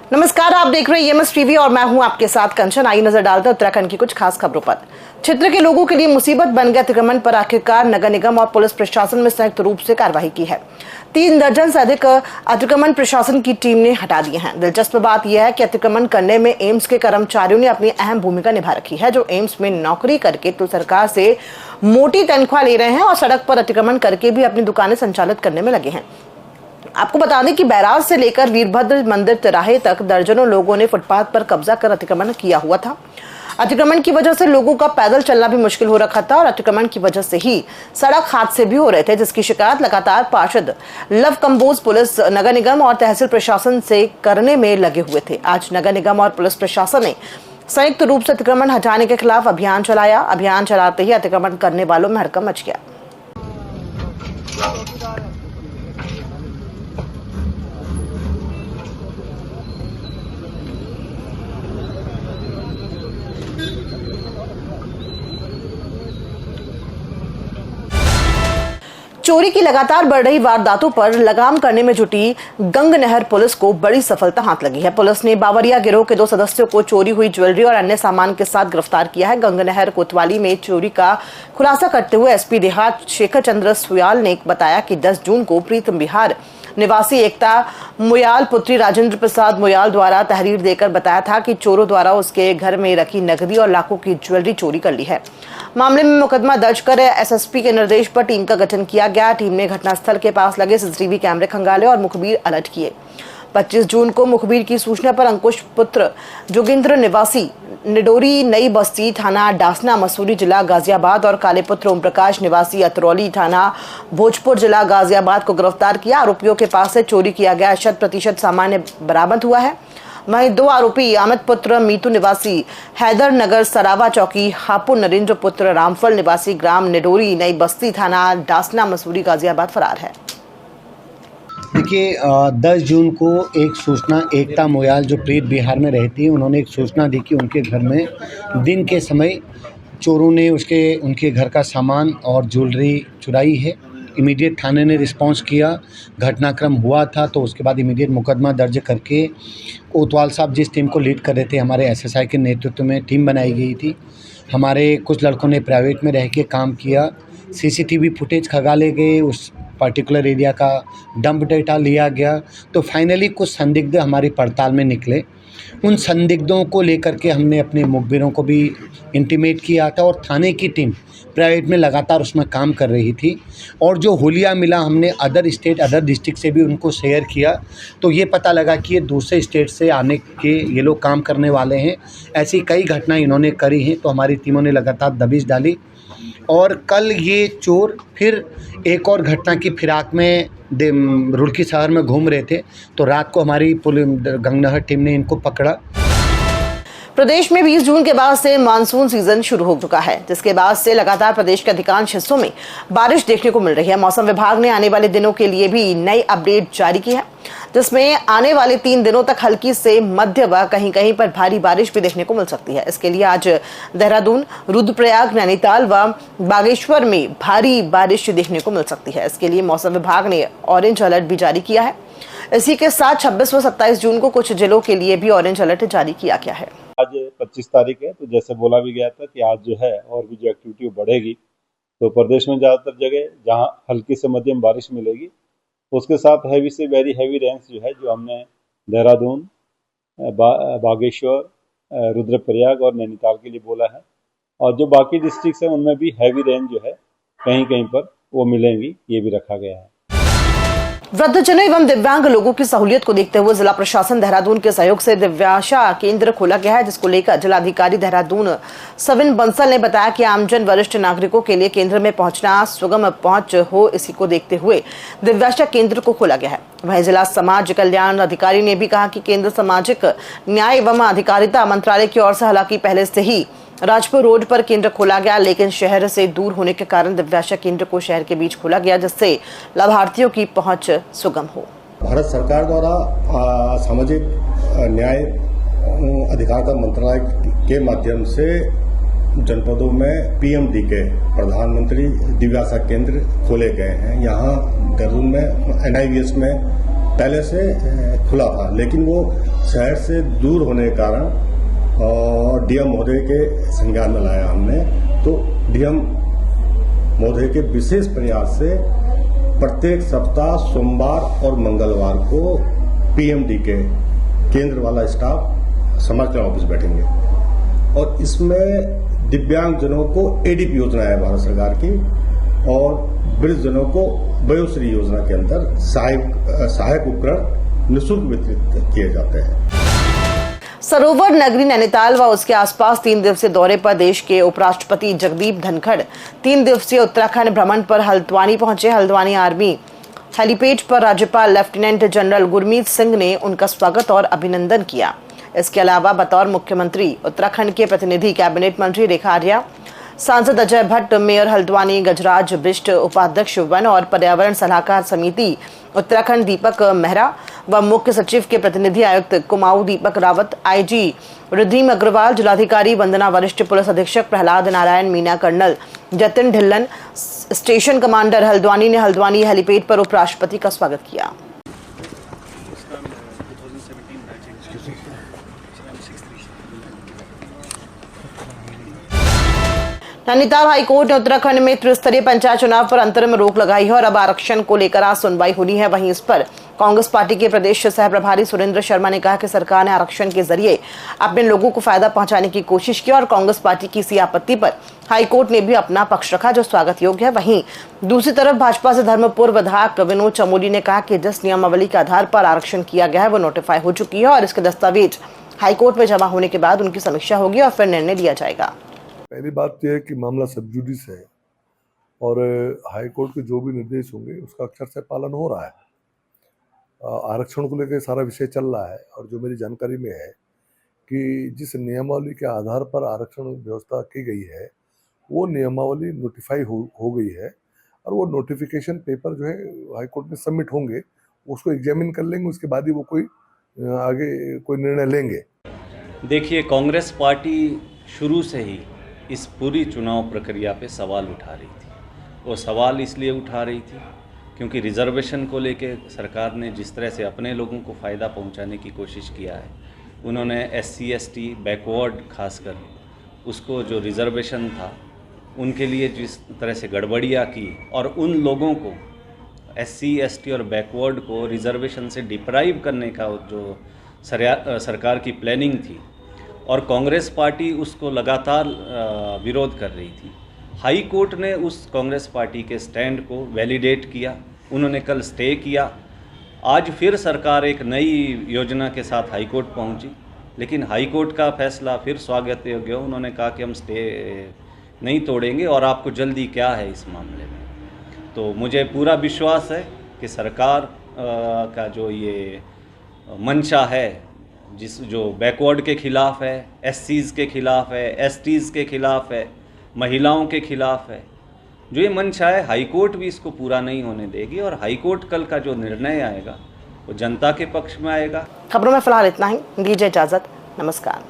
नमस्कार, आप देख रहे हैं EMS टीवी और मैं हूं आपके साथ कंचन। आई नजर डालते हैं उत्तराखंड की कुछ खास खबरों पर। क्षेत्र के लोगों के लिए मुसीबत बन गया अतिक्रमण पर आखिरकार नगर निगम और पुलिस प्रशासन में संयुक्त रूप से कार्रवाई की है। 3 दर्जन से अधिक अतिक्रमण प्रशासन की टीम ने हटा दिए हैं। दिलचस्प बात यह है कि अतिक्रमण करने में एम्स के कर्मचारियों ने अपनी अहम भूमिका निभा रखी है, जो एम्स में नौकरी करके तो सरकार से मोटी तनख्वाह ले रहे हैं और सड़क पर अतिक्रमण करके भी अपनी दुकानें संचालित करने में लगे हैं। आपको बता दें कि बैराज से लेकर वीरभद्र मंदिर तिराहे तक दर्जनों लोगों ने फुटपाथ पर कब्जा कर अतिक्रमण किया हुआ था। अतिक्रमण की वजह से लोगों का पैदल चलना भी मुश्किल हो रखा था और अतिक्रमण की वजह से ही सड़क हादसे भी हो रहे थे, जिसकी शिकायत लगातार पार्षद लव कंबोज पुलिस, नगर निगम और तहसील प्रशासन से करने में लगे हुए थे। आज नगर निगम और पुलिस प्रशासन ने संयुक्त रूप से अतिक्रमण हटाने के खिलाफ अभियान चलाया। अभियान चलाते ही अतिक्रमण करने वालों में हड़कंप मच गया। चोरी की लगातार बढ़ रही वारदातों पर लगाम करने में जुटी गंगनहर पुलिस को बड़ी सफलता हाथ लगी है। पुलिस ने बावरिया गिरोह के 2 सदस्यों को चोरी हुई ज्वेलरी और अन्य सामान के साथ गिरफ्तार किया है। गंगनहर कोतवाली में चोरी का खुलासा करते हुए एसपी देहात शेखर चंद्र सुयाल ने बताया कि 10 जून को प्रीतम बिहार निवासी एकता मुयाल पुत्री राजेंद्र प्रसाद मुयाल द्वारा तहरीर देकर बताया था कि चोरों द्वारा उसके घर में रखी नकदी और लाखों की ज्वेलरी चोरी कर ली है। मामले में मुकदमा दर्ज कर एसएसपी के निर्देश पर टीम का गठन किया गया। टीम ने घटनास्थल के पास लगे सीसीटीवी कैमरे खंगाले और मुखबिर अलर्ट किए। 25 जून को मुखबिर की सूचना पर अंकुश पुत्र जोगिंद्र निवासी निडोरी नई बस्ती थाना डासना मसूरी जिला गाजियाबाद और काले पुत्र ओम प्रकाश निवासी अतरौली थाना भोजपुर जिला गाजियाबाद को गिरफ्तार किया। आरोपियों के पास से चोरी किया गया 100% सामान बरामद हुआ है। वहीं 2 आरोपी अमित पुत्र मीतू निवासी हैदर नगर सरावा चौकी, हापुड़ नरेंद्र पुत्र रामफल निवासी ग्राम निडोरी नई बस्ती थाना डासना मसूरी गाजियाबाद फरार है। देखिए, 10 जून को एक सूचना एकता मोयाल जो प्रीत बिहार में रहती है, उन्होंने एक सूचना दी कि उनके घर में दिन के समय चोरों ने उनके घर का सामान और ज्वेलरी चुराई है। इमीडिएट थाने ने रिस्पांस किया, घटनाक्रम हुआ था तो उसके बाद इमीडिएट मुकदमा दर्ज करके कोतवाल साहब जिस टीम को लीड कर रहे थे, हमारे एसएसआई के नेतृत्व में टीम बनाई गई थी। हमारे कुछ लड़कों ने प्राइवेट में रह के काम किया। सीसीटीवी फुटेज खंगाले गए, उस पर्टिकुलर एरिया का डंप डेटा लिया गया, तो फाइनली कुछ संदिग्ध हमारी पड़ताल में निकले। उन संदिग्धों को लेकर के हमने अपने मुखबिरों को भी इंटीमेट किया था और थाने की टीम प्राइवेट में लगातार उसमें काम कर रही थी। और जो हुलिया मिला हमने अदर स्टेट अदर डिस्ट्रिक्ट से भी उनको शेयर किया, तो ये पता लगा कि ये दूसरे स्टेट से आने के ये लोग काम करने वाले हैं। ऐसी कई घटनाएं इन्होंने करी हैं, तो हमारी टीमों ने लगातार दबिश डाली और कल ये चोर फिर एक और घटना की फिराक में रुड़की शहर में घूम रहे थे, तो रात को हमारी गंगनहर टीम ने इनको पकड़ा। प्रदेश में 20 जून के बाद से मानसून सीजन शुरू हो चुका है, जिसके बाद से लगातार प्रदेश के अधिकांश हिस्सों में बारिश देखने को मिल रही है। मौसम विभाग ने आने वाले दिनों के लिए भी नई अपडेट जारी की है, जिसमें आने वाले 3 दिनों तक हल्की से मध्य व कहीं कहीं पर भारी बारिश भी देखने को मिल सकती है। इसके लिए आज देहरादून, रुद्रप्रयाग, नैनीताल व बागेश्वर में भारी बारिश देखने को मिल सकती है। इसके लिए मौसम विभाग ने ऑरेंज अलर्ट भी जारी किया है। इसी के साथ 26 व 27 जून को कुछ जिलों के लिए भी ऑरेंज अलर्ट जारी किया गया है। आज 25 तारीख है, तो जैसे बोला भी गया था कि आज जो है और भी जो एक्टिविटी बढ़ेगी, तो प्रदेश में ज़्यादातर जगह जहां हल्की से मध्यम बारिश मिलेगी, उसके साथ हैवी से वेरी हैवी रेंज जो है, जो हमने देहरादून, बागेश्वर, रुद्रप्रयाग और नैनीताल के लिए बोला है। और जो बाकी डिस्ट्रिक्ट हैं उनमें भी हैवी रेंज जो है कहीं कहीं पर वो मिलेंगी, ये भी रखा गया है। वृद्धजनों एवं दिव्यांग लोगों की सहूलियत को देखते हुए जिला प्रशासन देहरादून के सहयोग से दिव्याशा केंद्र खोला गया है, जिसको लेकर जिलाधिकारी देहरादून सविन बंसल ने बताया कि आमजन वरिष्ठ नागरिकों के लिए केंद्र में पहुंचना सुगम पहुंच हो, इसी को देखते हुए दिव्याशा केंद्र को खोला गया है। वहीं जिला समाज कल्याण अधिकारी ने भी कहा कि केंद्र सामाजिक न्याय एवं अधिकारिता मंत्रालय की ओर से हालांकि पहले से ही राजपुर रोड पर केंद्र खोला गया, लेकिन शहर से दूर होने के कारण दिव्याशा केंद्र को शहर के बीच खोला गया, जिससे लाभार्थियों की पहुंच सुगम हो। भारत सरकार द्वारा सामाजिक न्याय अधिकारिता मंत्रालय के माध्यम से जनपदों में पीएमडी के प्रधानमंत्री दिव्याशा केंद्र खोले गए हैं। यहाँ देहरादून में NIVS में पहले से खुला था, लेकिन वो शहर से दूर होने के कारण और डीएम महोदय के संज्ञान में लाया हमने। तो डीएम महोदय के विशेष प्रयास से प्रत्येक सप्ताह सोमवार और मंगलवार को पीएमडी के केंद्र वाला स्टाफ समाज कल्याण ऑफिस बैठेंगे और इसमें दिव्यांगजनों को एडीपी योजना है भारत सरकार की और वृद्धजनों को वयोश्री योजना के अंदर सहायक उपकरण निःशुल्क वितरित किए जाते हैं। सरोवर नगरी नैनीताल व उसके आसपास 3 दिवसीय दौरे पर देश के उपराष्ट्रपति जगदीप धनखड़ 3 दिवसीय उत्तराखंड भ्रमण पर हल्द्वानी पहुंचे। हल्द्वानी आर्मी हेलीपैड पर राज्यपाल लेफ्टिनेंट जनरल गुरमीत सिंह ने उनका स्वागत और अभिनंदन किया। इसके अलावा बतौर मुख्यमंत्री उत्तराखंड के प्रतिनिधि कैबिनेट मंत्री रेखा आर्या, सांसद अजय भट्ट, मेयर हल्द्वानी गजराज बिष्ट, उपाध्यक्ष वन और पर्यावरण सलाहकार समिति उत्तराखंड दीपक मेहरा व मुख्य सचिव के प्रतिनिधि आयुक्त कुमाऊं दीपक रावत, आईजी रिद्धिम अग्रवाल, जिलाधिकारी वंदना, वरिष्ठ पुलिस अधीक्षक Prahlad Narayan Meena, colonel Jatin Dhillon, station commander Haldwani ने हल्द्वानी हेलीपैड पर उपराष्ट्रपति का स्वागत किया। नैनीताल हाईकोर्ट ने उत्तराखंड में त्रिस्तरीय पंचायत चुनाव पर अंतरिम रोक लगाई है और अब आरक्षण को लेकर आज सुनवाई होनी है। वहीं इस पर कांग्रेस पार्टी के प्रदेश सह प्रभारी सुरेंद्र शर्मा ने कहा कि सरकार ने आरक्षण के जरिए अपने लोगों को फायदा पहुंचाने की कोशिश की और कांग्रेस पार्टी की इसी आपत्ति पर हाईकोर्ट ने भी अपना पक्ष रखा, जो स्वागत योग्य है। वहीं दूसरी तरफ भाजपा से धर्मपुर विधायक विनोद चमोली ने कहा कि जिस नियमावली के आधार पर आरक्षण किया गया है वो नोटिफाई हो चुकी है और इसके दस्तावेज हाईकोर्ट में जमा होने के बाद उनकी समीक्षा होगी और फिर निर्णय लिया जाएगा। पहली बात यह है कि मामला सब जुडिस है और हाई कोर्ट के जो भी निर्देश होंगे उसका अक्षर से पालन हो रहा है। आरक्षण को लेकर सारा विषय चल रहा है और जो मेरी जानकारी में है कि जिस नियमावली के आधार पर आरक्षण व्यवस्था की गई है वो नियमावली नोटिफाई हो गई है और वो नोटिफिकेशन पेपर जो है हाई कोर्ट में सबमिट होंगे, उसको एग्जामिन कर लेंगे, उसके बाद ही वो कोई आगे कोई निर्णय लेंगे। देखिए, कांग्रेस पार्टी शुरू से ही इस पूरी चुनाव प्रक्रिया पे सवाल उठा रही थी। वो सवाल इसलिए उठा रही थी क्योंकि रिजर्वेशन को लेके सरकार ने जिस तरह से अपने लोगों को फ़ायदा पहुंचाने की कोशिश किया है, उन्होंने SC ST बैकवर्ड खासकर उसको जो रिजर्वेशन था उनके लिए जिस तरह से गड़बड़ियाँ की और उन लोगों को SC ST और बैकवर्ड को रिजर्वेशन से डिप्राइव करने का जो सरकार की प्लानिंग थी और कांग्रेस पार्टी उसको लगातार विरोध कर रही थी। हाई कोर्ट ने उस कांग्रेस पार्टी के स्टैंड को वैलिडेट किया, उन्होंने कल स्टे किया। आज फिर सरकार एक नई योजना के साथ हाई कोर्ट पहुंची, लेकिन हाई कोर्ट का फैसला फिर स्वागत योग्य। उन्होंने कहा कि हम स्टे नहीं तोड़ेंगे और आपको जल्दी क्या है इस मामले में। तो मुझे पूरा विश्वास है कि सरकार का जो ये मंशा है, जो बैकवर्ड के खिलाफ है, SCs के खिलाफ है, STs के खिलाफ है, महिलाओं के खिलाफ है, जो ये मंशा है, हाई कोर्ट भी इसको पूरा नहीं होने देगी और हाई कोर्ट कल का जो निर्णय आएगा वो जनता के पक्ष में आएगा। खबरों में फिलहाल इतना ही, दीजिए इजाजत, नमस्कार।